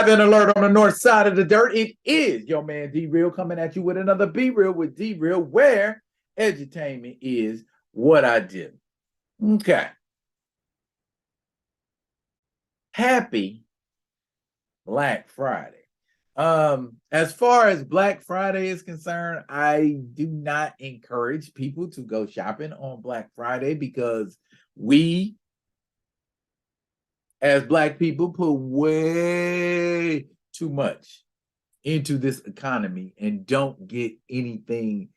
Live and alert on the north side of the dirt. It is your man D Real coming at you with another Be Real with D Real, where edutainment is what I do. Okay. Happy Black Friday. As far as Black Friday is concerned, I do not encourage people to go shopping on Black Friday because we as Black people put way too much into this economy and don't get anything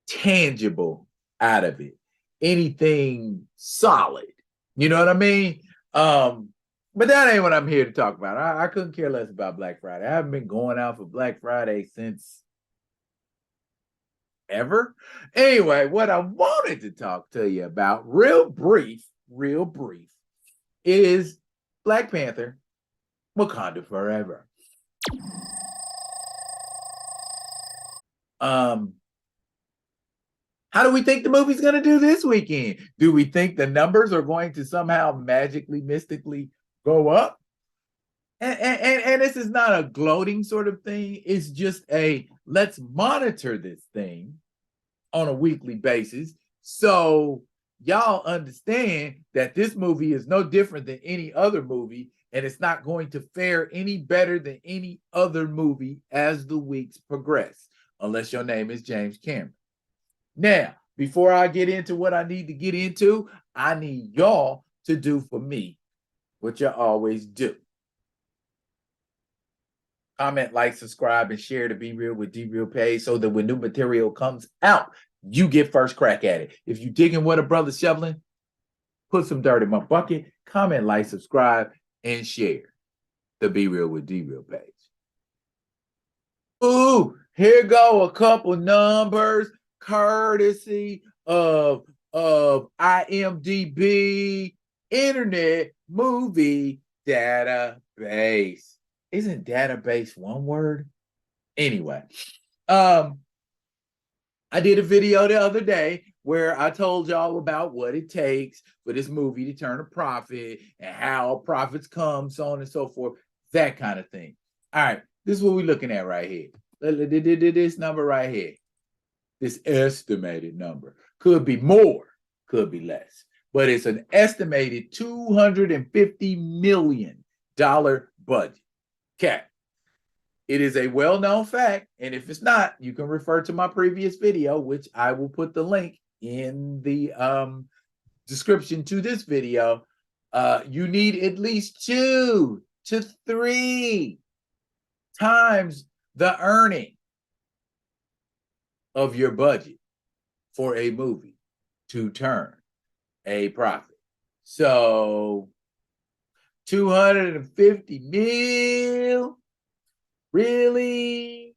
tangible out of it, anything solid. You know what I mean? But that ain't what I'm here to talk about. I couldn't care less about Black Friday. I haven't been going out for Black Friday since ever. Anyway, what I wanted to talk to you about, real brief, is Black Panther, Wakanda Forever. How do we think the movie's going to do this weekend? Do we think the numbers are going to somehow magically, mystically go up? And this is not a gloating sort of thing. It's just a let's monitor this thing on a weekly basis so y'all understand that this movie is no different than any other movie, and it's not going to fare any better than any other movie as the weeks progress, unless your name is James Cameron. Now, before I get into what I need to get into, I need y'all to do for me what you always do. Comment, like, subscribe, and share the Be Real with D Real page so that when new material comes out, you get first crack at it. If you digging what a brother's shoveling, put some dirt in my bucket. Comment, like, subscribe, and share the Be Real with D Real page. Ooh, here go a couple numbers courtesy of IMDb, Internet Movie Database. Isn't database one word? Anyway, I did a video the other day where I told y'all about what it takes for this movie to turn a profit and how profits come, so on and so forth, that kind of thing. All right, this is what we're looking at right here. This number right here, this estimated number, could be more, could be less, but it's an estimated $250 million budget. Okay. It is a well-known fact, and if it's not, you can refer to my previous video, which I will put the link in the description to this video. You need at least 2 to 3 times the earning of your budget for a movie to turn a profit. So 250 mil, really?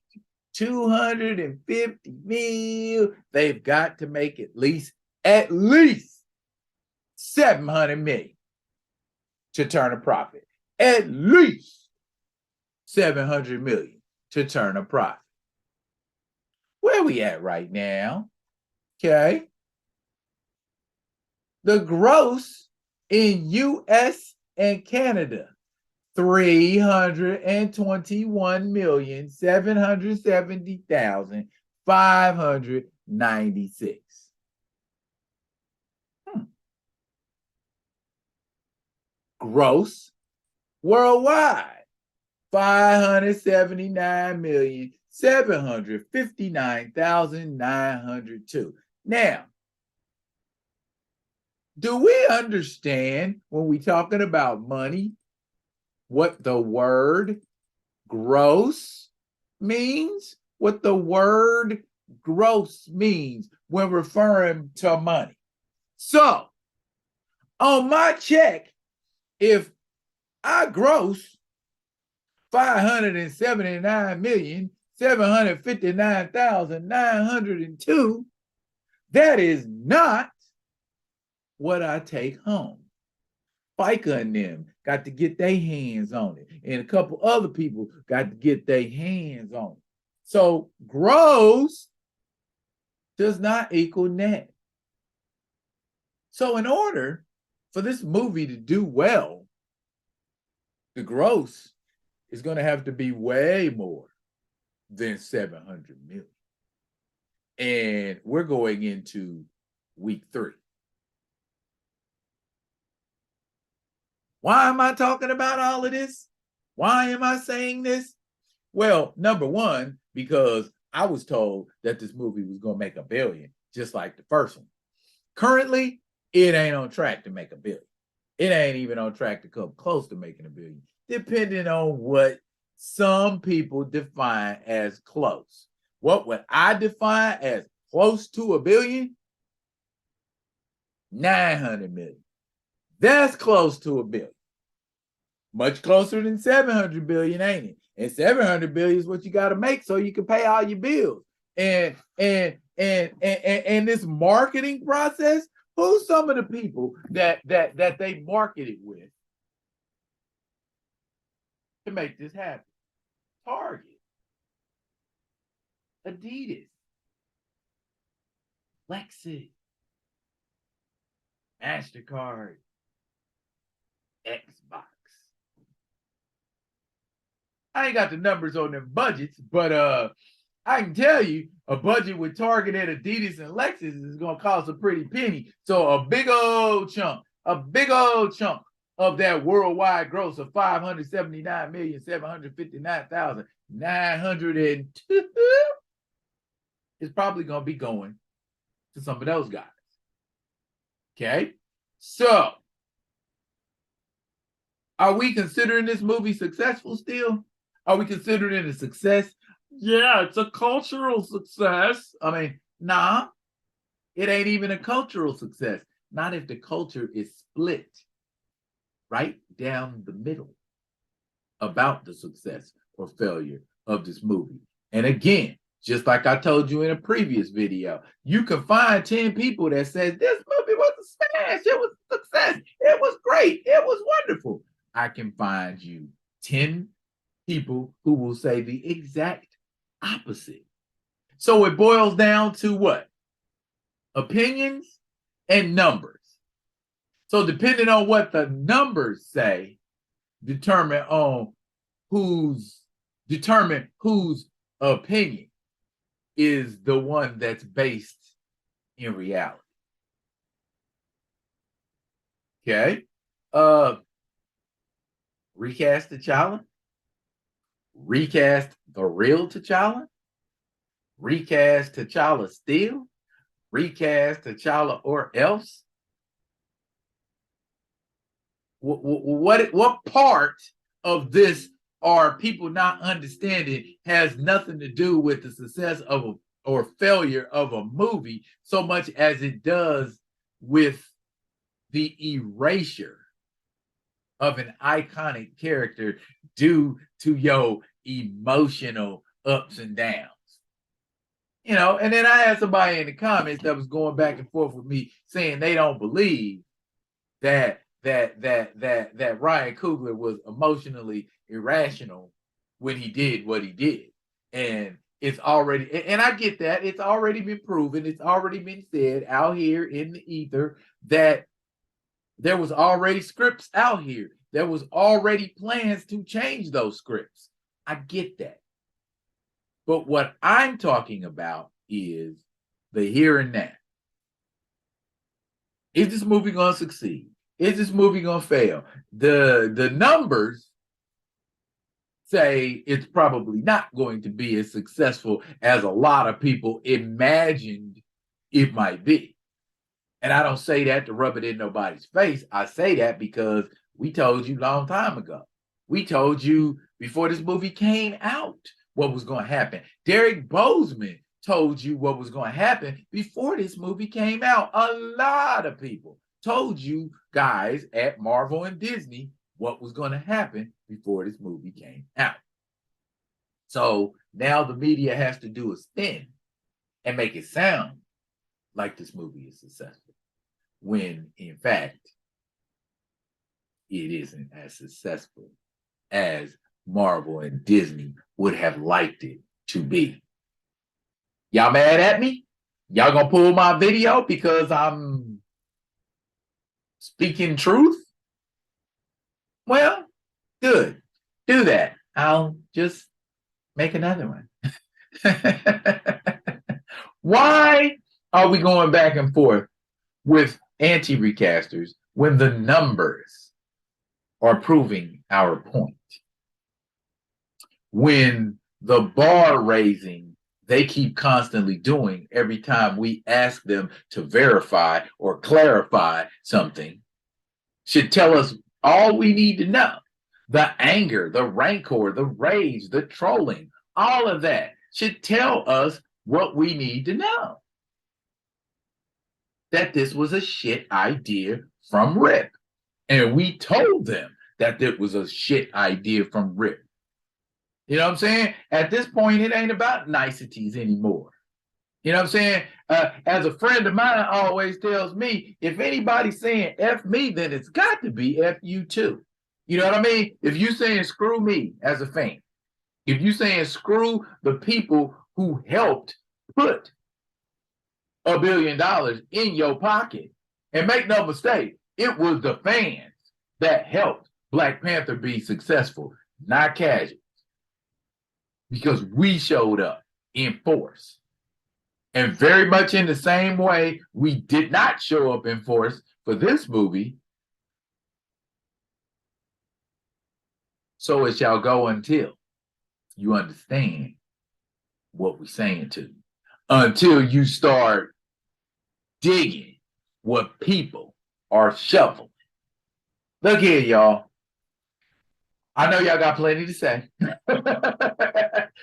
250 mil? They've got to make at least 700 million to turn a profit. At least 700 million to turn a profit. Where are we at right now? Okay. The gross in US and Canada, 321,770,596. Gross worldwide, 579,759,902. Now, do we understand when we're talking about money what the word gross means? What the word gross means when referring to money. So, on my check, if I gross 579,759,902, that is not what I take home. FICA and them got to get their hands on it, and a couple other people got to get their hands on it. So gross does not equal net. So in order for this movie to do well, The gross is going to have to be way more than 700 million. And we're going into week 3. Why am I talking about all of this? Why am I saying this? Well, number one, because I was told that this movie was going to make $1 billion, just like the first one. Currently, it ain't on track to make $1 billion. It ain't even on track to come close to making $1 billion, depending on what some people define as close. What would I define as close to $1 billion? 900 million. That's close to $1 billion. Much closer than 700 billion, ain't it? And 700 billion is what you got to make so you can pay all your bills. And this marketing process, who's some of the people that they marketed with to make this happen? Target, Adidas, Lexus, MasterCard, Xbox. I ain't got the numbers on them budgets, but I can tell you a budget with Target and Adidas and Lexus is going to cost a pretty penny. So a big old chunk of that worldwide gross of 579,759,902 is probably going to be going to some of those guys. Okay? So, are we considering this movie successful still? Are we considering it a success? Yeah, it's a cultural success. I mean, nah, it ain't even a cultural success. Not if the culture is split right down the middle about the success or failure of this movie. And again, just like I told you in a previous video, you can find 10 people that says this movie was a smash, it was a success, it was great, it was wonderful. I can find you 10 people who will say the exact opposite. So it boils down to what? Opinions and numbers. So depending on what the numbers say, determine whose opinion is the one that's based in reality. Okay. Recast T'Challa. Recast the real T'Challa. Recast T'Challa still. Recast T'Challa or else. What part of this are people not understanding has nothing to do with the success of or failure of a movie so much as it does with the erasure of an iconic character due to your emotional ups and downs. You know, and then I had somebody in the comments that was going back and forth with me saying they don't believe that Ryan Coogler was emotionally irrational when he did what he did. And it's already, and I get that, it's already been proven, it's already been said out here in the ether that there was already scripts out here. There was already plans to change those scripts. I get that. But what I'm talking about is the here and now. Is this movie going to succeed? Is this movie going to fail? The numbers say it's probably not going to be as successful as a lot of people imagined it might be. And I don't say that to rub it in nobody's face. I say that because we told you a long time ago. We told you before this movie came out what was going to happen. Derek Bozeman told you what was going to happen before this movie came out. A lot of people told you guys at Marvel and Disney what was going to happen before this movie came out. So now the media has to do a spin and make it sound like this movie is successful, when in fact it isn't as successful as Marvel and Disney would have liked it to be. Y'all mad at me? Y'all gonna pull my video because I'm speaking truth? Well, Good. Do that. I'll just make another one. Why are we going back and forth with anti-recasters when the numbers are proving our point? When the bar raising they keep constantly doing every time we ask them to verify or clarify something should tell us all we need to know. The anger, the rancor, the rage, the trolling, all of that should tell us what we need to know. That this was a shit idea from Rip. And we told them that it was a shit idea from Rip. You know what I'm saying? At this point, it ain't about niceties anymore. You know what I'm saying? As a friend of mine always tells me, if anybody's saying F me, then it's got to be F you too. You know what I mean? If you saying screw me as a fan, if you saying screw the people who helped put $1 billion in your pocket, and make no mistake, it was the fans that helped Black Panther be successful, not casuals, because we showed up in force. And very much in the same way, we did not show up in force for this movie. So it shall go until you understand what we're saying to you. Until you start digging what people are shoveling. Look here, y'all. I know y'all got plenty to say.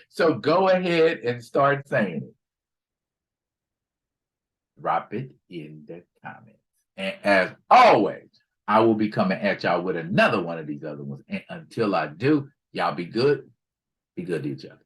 So go ahead and start saying it. Drop it in the comments. And as always, I will be coming at y'all with another one of these other ones. And until I do, y'all be good. Be good to each other.